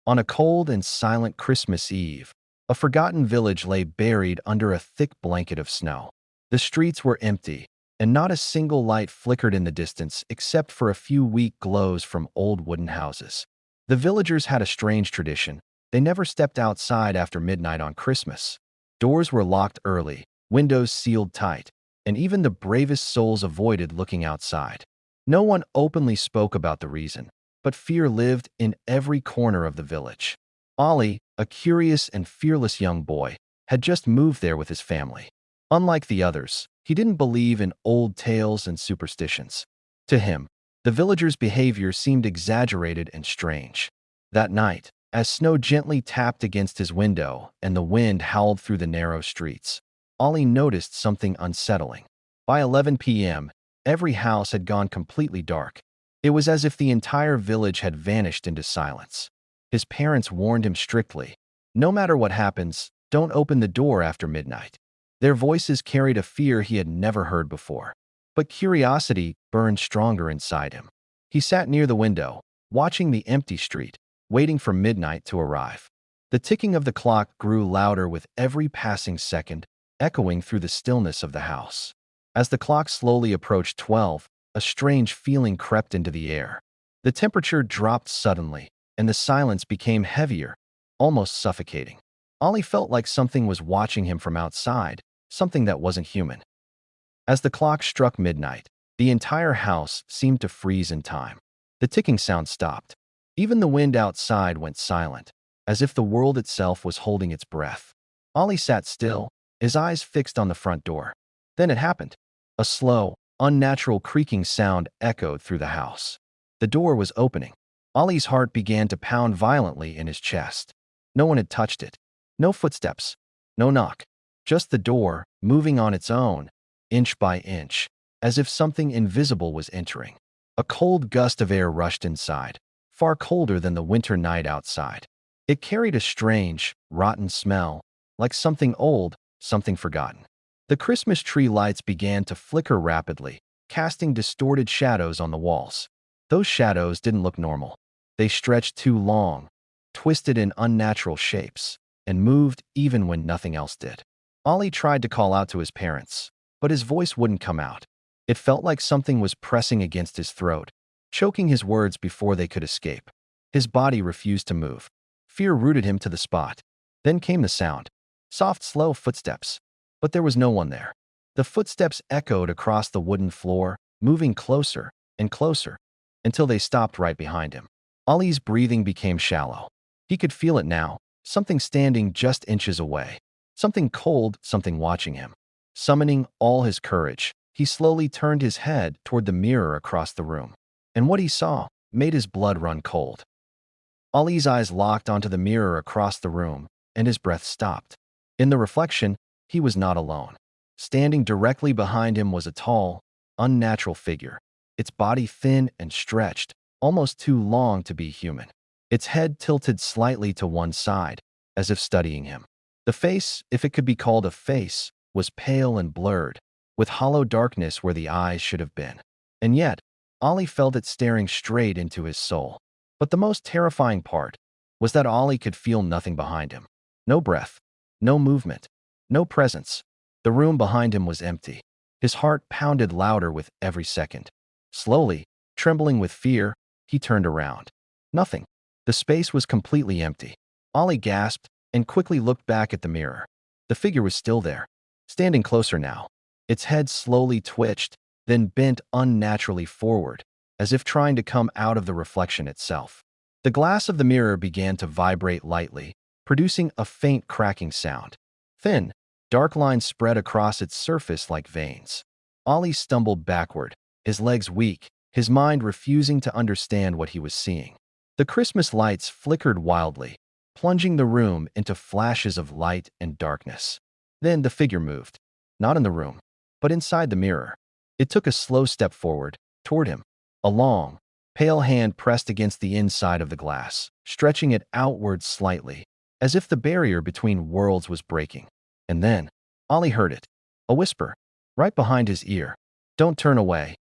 On a cold and silent Christmas Eve, a forgotten village lay buried under a thick blanket of snow. The streets were empty, and not a single light flickered in the distance except for a few weak glows from old wooden houses. The villagers had a strange tradition. They never stepped outside after midnight on Christmas. Doors were locked early, windows sealed tight, and even the bravest souls avoided looking outside. No one openly spoke about the reason, but fear lived in every corner of the village. Ollie, a curious and fearless young boy, had just moved there with his family. Unlike the others, he didn't believe in old tales and superstitions. To him, the villagers' behavior seemed exaggerated and strange. That night, as snow gently tapped against his window and the wind howled through the narrow streets, Ollie noticed something unsettling. By 11 p.m., every house had gone completely dark. It was as if the entire village had vanished into silence. His parents warned him strictly, "No matter what happens, don't open the door after midnight." Their voices carried a fear he had never heard before. But curiosity burned stronger inside him. He sat near the window, watching the empty street, waiting for midnight to arrive. The ticking of the clock grew louder with every passing second, echoing through the stillness of the house. As the clock slowly approached 12, a strange feeling crept into the air. The temperature dropped suddenly, and the silence became heavier, almost suffocating. Ollie felt like something was watching him from outside, something that wasn't human. As the clock struck midnight, the entire house seemed to freeze in time. The ticking sound stopped. Even the wind outside went silent, as if the world itself was holding its breath. Ollie sat still, his eyes fixed on the front door. Then it happened. A slow, unnatural creaking sound echoed through the house. The door was opening. Ollie's heart began to pound violently in his chest. No one had touched it. No footsteps. No knock. Just the door, moving on its own, inch by inch, as if something invisible was entering. A cold gust of air rushed inside, far colder than the winter night outside. It carried a strange, rotten smell, like something old, something forgotten. The Christmas tree lights began to flicker rapidly, casting distorted shadows on the walls. Those shadows didn't look normal. They stretched too long, twisted in unnatural shapes, and moved even when nothing else did. Ollie tried to call out to his parents, but his voice wouldn't come out. It felt like something was pressing against his throat, choking his words before they could escape. His body refused to move. Fear rooted him to the spot. Then came the sound. Soft, slow footsteps. But there was no one there. The footsteps echoed across the wooden floor, moving closer and closer, until they stopped right behind him. Ollie's breathing became shallow. He could feel it now, something standing just inches away. Something cold, something watching him. Summoning all his courage, he slowly turned his head toward the mirror across the room. And what he saw made his blood run cold. Ollie's eyes locked onto the mirror across the room, and his breath stopped. In the reflection, he was not alone. Standing directly behind him was a tall, unnatural figure, its body thin and stretched, almost too long to be human. Its head tilted slightly to one side, as if studying him. The face, if it could be called a face, was pale and blurred, with hollow darkness where the eyes should have been. And yet, Ollie felt it staring straight into his soul. But the most terrifying part was that Ollie could feel nothing behind him. No breath, no movement, no presence. The room behind him was empty. His heart pounded louder with every second. Slowly, trembling with fear, he turned around. Nothing. The space was completely empty. Ollie gasped and quickly looked back at the mirror. The figure was still there, standing closer now. Its head slowly twitched, then bent unnaturally forward, as if trying to come out of the reflection itself. The glass of the mirror began to vibrate lightly, producing a faint cracking sound. Thin, dark lines spread across its surface like veins. Ollie stumbled backward, his legs weak, his mind refusing to understand what he was seeing. The Christmas lights flickered wildly, plunging the room into flashes of light and darkness. Then the figure moved, not in the room, but inside the mirror. It took a slow step forward, toward him. A long, pale hand pressed against the inside of the glass, stretching it outward slightly, as if the barrier between worlds was breaking. And then, Ollie heard it. A whisper, right behind his ear. "Don't turn away."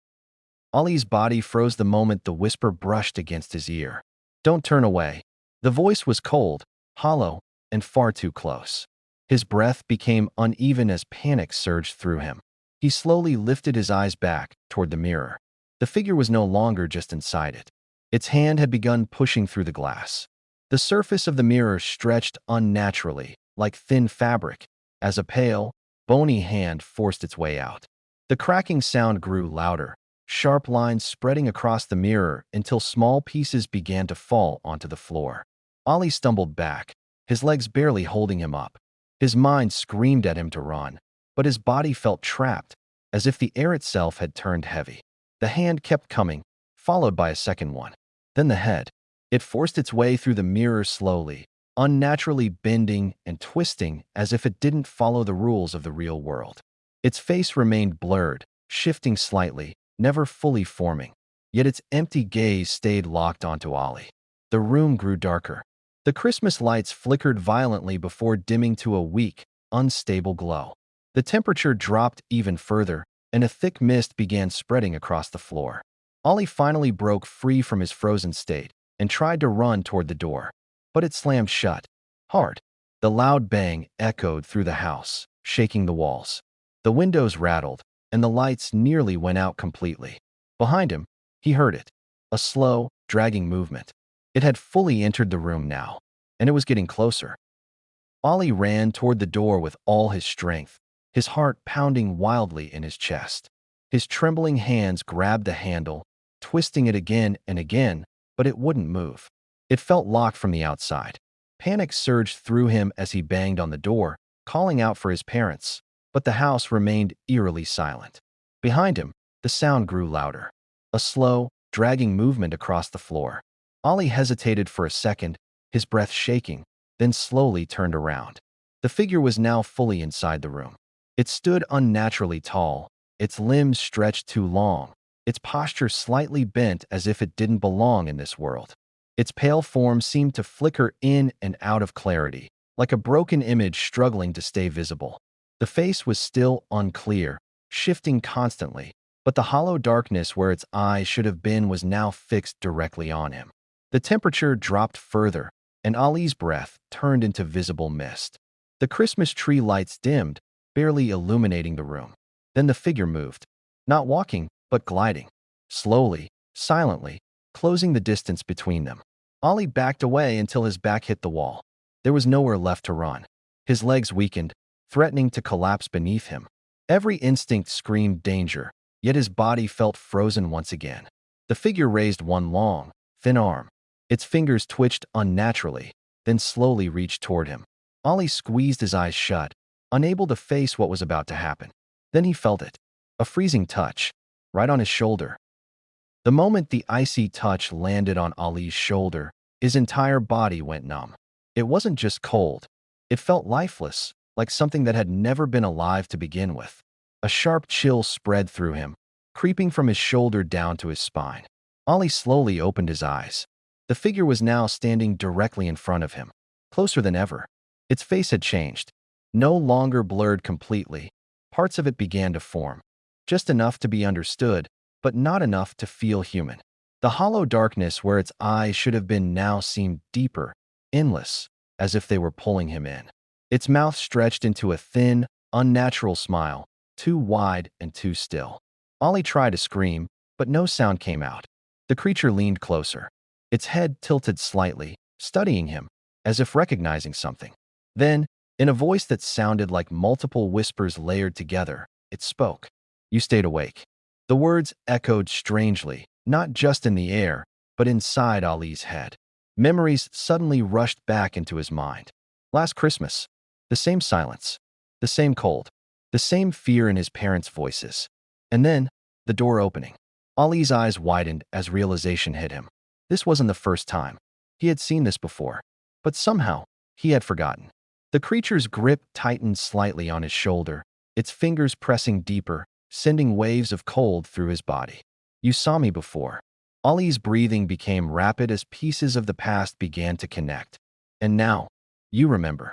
Ollie's body froze the moment the whisper brushed against his ear. "Don't turn away." The voice was cold, hollow, and far too close. His breath became uneven as panic surged through him. He slowly lifted his eyes back toward the mirror. The figure was no longer just inside it. Its hand had begun pushing through the glass. The surface of the mirror stretched unnaturally, like thin fabric, as a pale, bony hand forced its way out. The cracking sound grew louder, sharp lines spreading across the mirror until small pieces began to fall onto the floor. Ollie stumbled back, his legs barely holding him up. His mind screamed at him to run, but his body felt trapped, as if the air itself had turned heavy. The hand kept coming, followed by a second one. Then the head. It forced its way through the mirror slowly, unnaturally bending and twisting as if it didn't follow the rules of the real world. Its face remained blurred, shifting slightly, never fully forming. Yet its empty gaze stayed locked onto Ollie. The room grew darker. The Christmas lights flickered violently before dimming to a weak, unstable glow. The temperature dropped even further, and a thick mist began spreading across the floor. Ollie finally broke free from his frozen state and tried to run toward the door, but it slammed shut, hard. The loud bang echoed through the house, shaking the walls. The windows rattled, and the lights nearly went out completely. Behind him, he heard it, a slow, dragging movement. It had fully entered the room now, and it was getting closer. Ollie ran toward the door with all his strength, his heart pounding wildly in his chest. His trembling hands grabbed the handle, twisting it again and again, but it wouldn't move. It felt locked from the outside. Panic surged through him as he banged on the door, calling out for his parents, but the house remained eerily silent. Behind him, the sound grew louder. A slow, dragging movement across the floor. Ollie hesitated for a second, his breath shaking, then slowly turned around. The figure was now fully inside the room. It stood unnaturally tall, its limbs stretched too long, its posture slightly bent as if it didn't belong in this world. Its pale form seemed to flicker in and out of clarity, like a broken image struggling to stay visible. The face was still unclear, shifting constantly, but the hollow darkness where its eyes should have been was now fixed directly on him. The temperature dropped further, and Ollie's breath turned into visible mist. The Christmas tree lights dimmed, barely illuminating the room. Then the figure moved, not walking, but gliding, slowly, silently, closing the distance between them. Ollie backed away until his back hit the wall. There was nowhere left to run. His legs weakened, threatening to collapse beneath him. Every instinct screamed danger, yet his body felt frozen once again. The figure raised one long, thin arm. Its fingers twitched unnaturally, then slowly reached toward him. Ollie squeezed his eyes shut, unable to face what was about to happen. Then he felt it, a freezing touch, right on his shoulder. The moment the icy touch landed on Ollie's shoulder, his entire body went numb. It wasn't just cold. It felt lifeless, like something that had never been alive to begin with. A sharp chill spread through him, creeping from his shoulder down to his spine. Ollie slowly opened his eyes. The figure was now standing directly in front of him, closer than ever. Its face had changed, no longer blurred completely. Parts of it began to form, just enough to be understood, but not enough to feel human. The hollow darkness where its eyes should have been now seemed deeper, endless, as if they were pulling him in. Its mouth stretched into a thin, unnatural smile, too wide and too still. Ollie tried to scream, but no sound came out. The creature leaned closer, its head tilted slightly, studying him, as if recognizing something. Then, in a voice that sounded like multiple whispers layered together, it spoke. "You stayed awake." The words echoed strangely, not just in the air, but inside Ollie's head. Memories suddenly rushed back into his mind. Last Christmas, the same silence, the same cold, the same fear in his parents' voices. And then, the door opening. Ollie's eyes widened as realization hit him. This wasn't the first time. He had seen this before, but somehow, he had forgotten. The creature's grip tightened slightly on his shoulder, its fingers pressing deeper, sending waves of cold through his body. "You saw me before." Ollie's breathing became rapid as pieces of the past began to connect. "And now, you remember."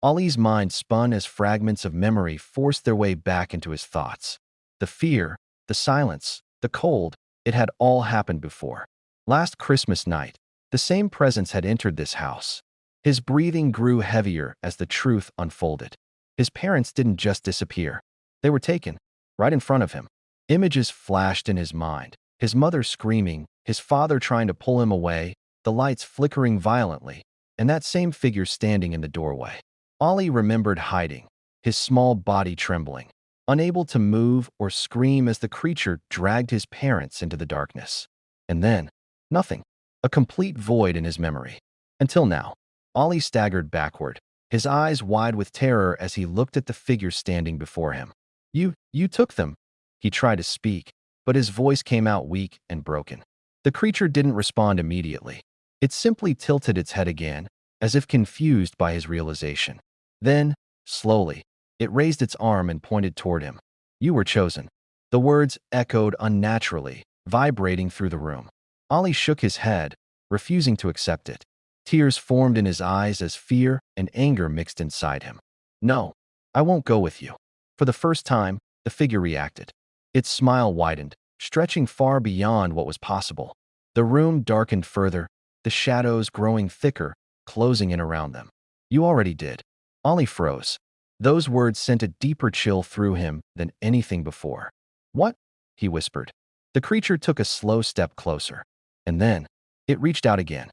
Ollie's mind spun as fragments of memory forced their way back into his thoughts. The fear, the silence, the cold, it had all happened before. Last Christmas night, The same presence had entered this house. His breathing grew heavier as the truth unfolded. His parents didn't just disappear. They were taken, right in front of him. Images flashed in his mind. His mother screaming, his father trying to pull him away, the lights flickering violently, and that same figure standing in the doorway. Ollie remembered hiding, his small body trembling, unable to move or scream as the creature dragged his parents into the darkness. And then, nothing. A complete void in his memory. Until now. Ollie staggered backward, his eyes wide with terror as he looked at the figure standing before him. You took them. He tried to speak, but his voice came out weak and broken. The creature didn't respond immediately. It simply tilted its head again, as if confused by his realization. Then, slowly, it raised its arm and pointed toward him. You were chosen. The words echoed unnaturally, vibrating through the room. Ollie shook his head, refusing to accept it. Tears formed in his eyes as fear and anger mixed inside him. No, I won't go with you. For the first time, the figure reacted. Its smile widened, stretching far beyond what was possible. The room darkened further, the shadows growing thicker, closing in around them. You already did. Ollie froze. Those words sent a deeper chill through him than anything before. What? He whispered. The creature took a slow step closer. And then, it reached out again.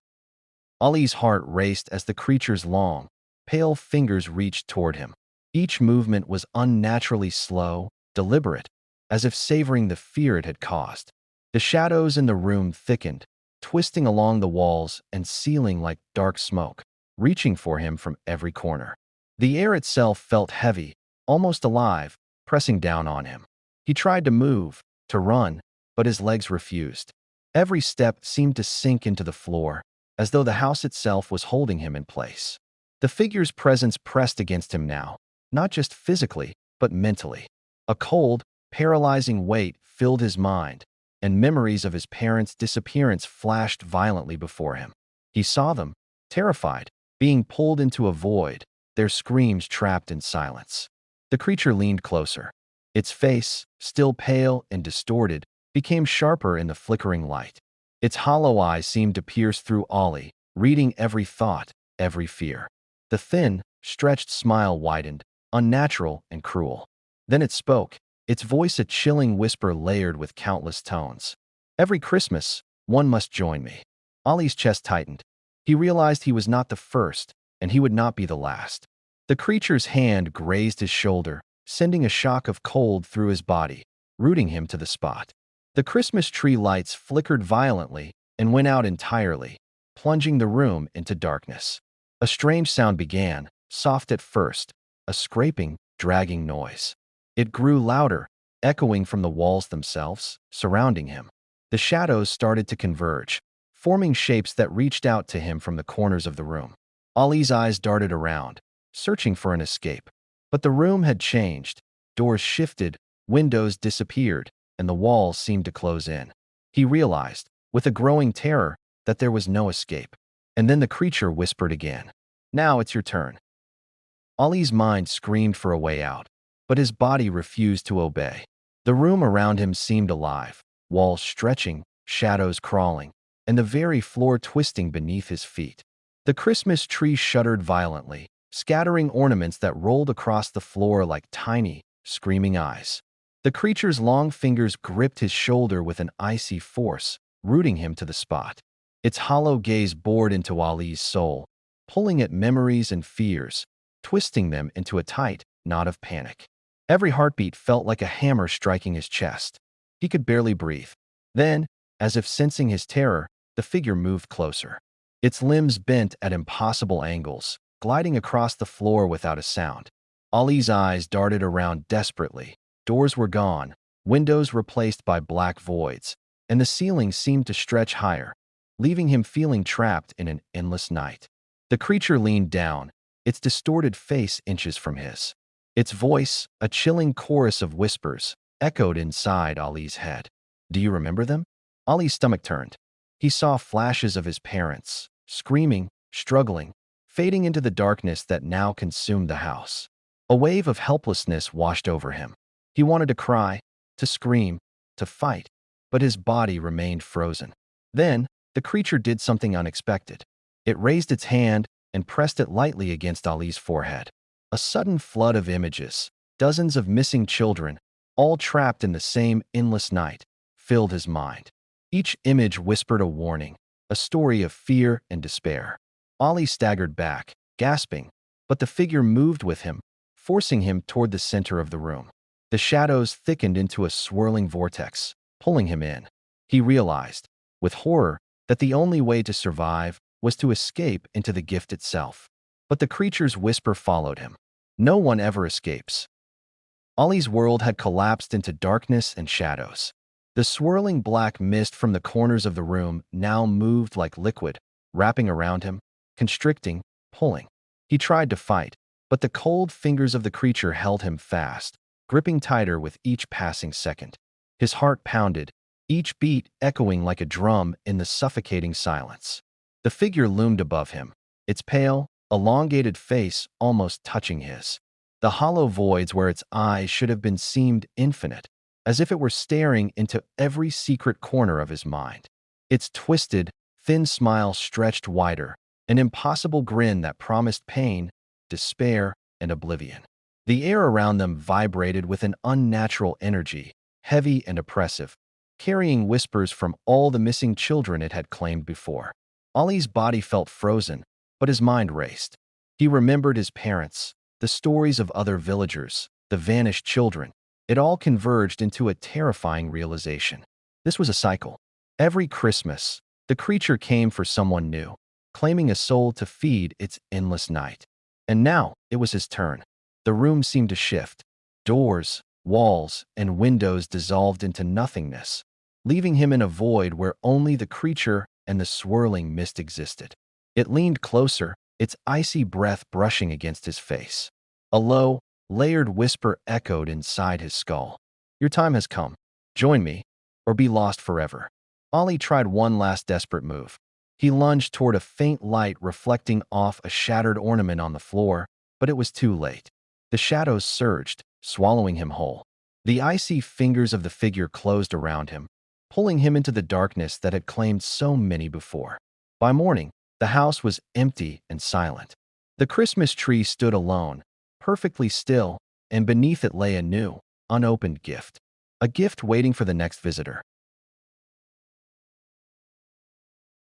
Ollie's heart raced as the creature's long, pale fingers reached toward him. Each movement was unnaturally slow, deliberate, as if savoring the fear it had caused. The shadows in the room thickened, twisting along the walls and ceiling like dark smoke, reaching for him from every corner. The air itself felt heavy, almost alive, pressing down on him. He tried to move, to run, but his legs refused. Every step seemed to sink into the floor, as though the house itself was holding him in place. The figure's presence pressed against him now, not just physically, but mentally. A cold, paralyzing weight filled his mind, and memories of his parents' disappearance flashed violently before him. He saw them, terrified, being pulled into a void, their screams trapped in silence. The creature leaned closer. Its face, still pale and distorted, became sharper in the flickering light. Its hollow eyes seemed to pierce through Ollie, reading every thought, every fear. The thin, stretched smile widened, unnatural and cruel. Then it spoke, its voice a chilling whisper layered with countless tones. Every Christmas, one must join me. Ollie's chest tightened. He realized he was not the first, and he would not be the last. The creature's hand grazed his shoulder, sending a shock of cold through his body, rooting him to the spot. The Christmas tree lights flickered violently and went out entirely, plunging the room into darkness. A strange sound began, soft at first, a scraping, dragging noise. It grew louder, echoing from the walls themselves, surrounding him. The shadows started to converge, forming shapes that reached out to him from the corners of the room. Ollie's eyes darted around, searching for an escape. But the room had changed. Doors shifted, windows disappeared, and the walls seemed to close in. He realized, with a growing terror, that there was no escape. And then the creature whispered again. Now it's your turn. Ollie's mind screamed for a way out, but his body refused to obey. The room around him seemed alive, walls stretching, shadows crawling, and the very floor twisting beneath his feet. The Christmas tree shuddered violently, scattering ornaments that rolled across the floor like tiny, screaming eyes. The creature's long fingers gripped his shoulder with an icy force, rooting him to the spot. Its hollow gaze bored into Ollie's soul, pulling at memories and fears, twisting them into a tight knot of panic. Every heartbeat felt like a hammer striking his chest. He could barely breathe. Then, as if sensing his terror, the figure moved closer. Its limbs bent at impossible angles, gliding across the floor without a sound. Ollie's eyes darted around desperately. Doors were gone, windows replaced by black voids, and the ceiling seemed to stretch higher, leaving him feeling trapped in an endless night. The creature leaned down, its distorted face inches from his. Its voice, a chilling chorus of whispers, echoed inside Ollie's head. Do you remember them? Ollie's stomach turned. He saw flashes of his parents, screaming, struggling, fading into the darkness that now consumed the house. A wave of helplessness washed over him. He wanted to cry, to scream, to fight, but his body remained frozen. Then, the creature did something unexpected. It raised its hand and pressed it lightly against Ali's forehead. A sudden flood of images, dozens of missing children, all trapped in the same endless night, filled his mind. Each image whispered a warning, a story of fear and despair. Ali staggered back, gasping, but the figure moved with him, forcing him toward the center of the room. The shadows thickened into a swirling vortex, pulling him in. He realized, with horror, that the only way to survive was to escape into the gift itself. But the creature's whisper followed him. No one ever escapes. Ali's world had collapsed into darkness and shadows. The swirling black mist from the corners of the room now moved like liquid, wrapping around him, constricting, pulling. He tried to fight, but the cold fingers of the creature held him fast, gripping tighter with each passing second. His heart pounded, each beat echoing like a drum in the suffocating silence. The figure loomed above him, its pale, elongated face almost touching his. The hollow voids where its eyes should have been seemed infinite, as if it were staring into every secret corner of his mind. Its twisted, thin smile stretched wider, an impossible grin that promised pain, despair, and oblivion. The air around them vibrated with an unnatural energy, heavy and oppressive, carrying whispers from all the missing children it had claimed before. Ali's body felt frozen, but his mind raced. He remembered his parents, the stories of other villagers, the vanished children. It all converged into a terrifying realization. This was a cycle. Every Christmas, the creature came for someone new, claiming a soul to feed its endless night. And now it was his turn. The room seemed to shift. Doors, walls, and windows dissolved into nothingness, leaving him in a void where only the creature and the swirling mist existed. It leaned closer, its icy breath brushing against his face. A low, layered whisper echoed inside his skull. "Your time has come. Join me, or be lost forever." Ali tried one last desperate move. He lunged toward a faint light reflecting off a shattered ornament on the floor, but it was too late. The shadows surged, swallowing him whole. The icy fingers of the figure closed around him, pulling him into the darkness that had claimed so many before. By morning, the house was empty and silent. The Christmas tree stood alone, perfectly still, and beneath it lay a new, unopened gift. A gift waiting for the next visitor.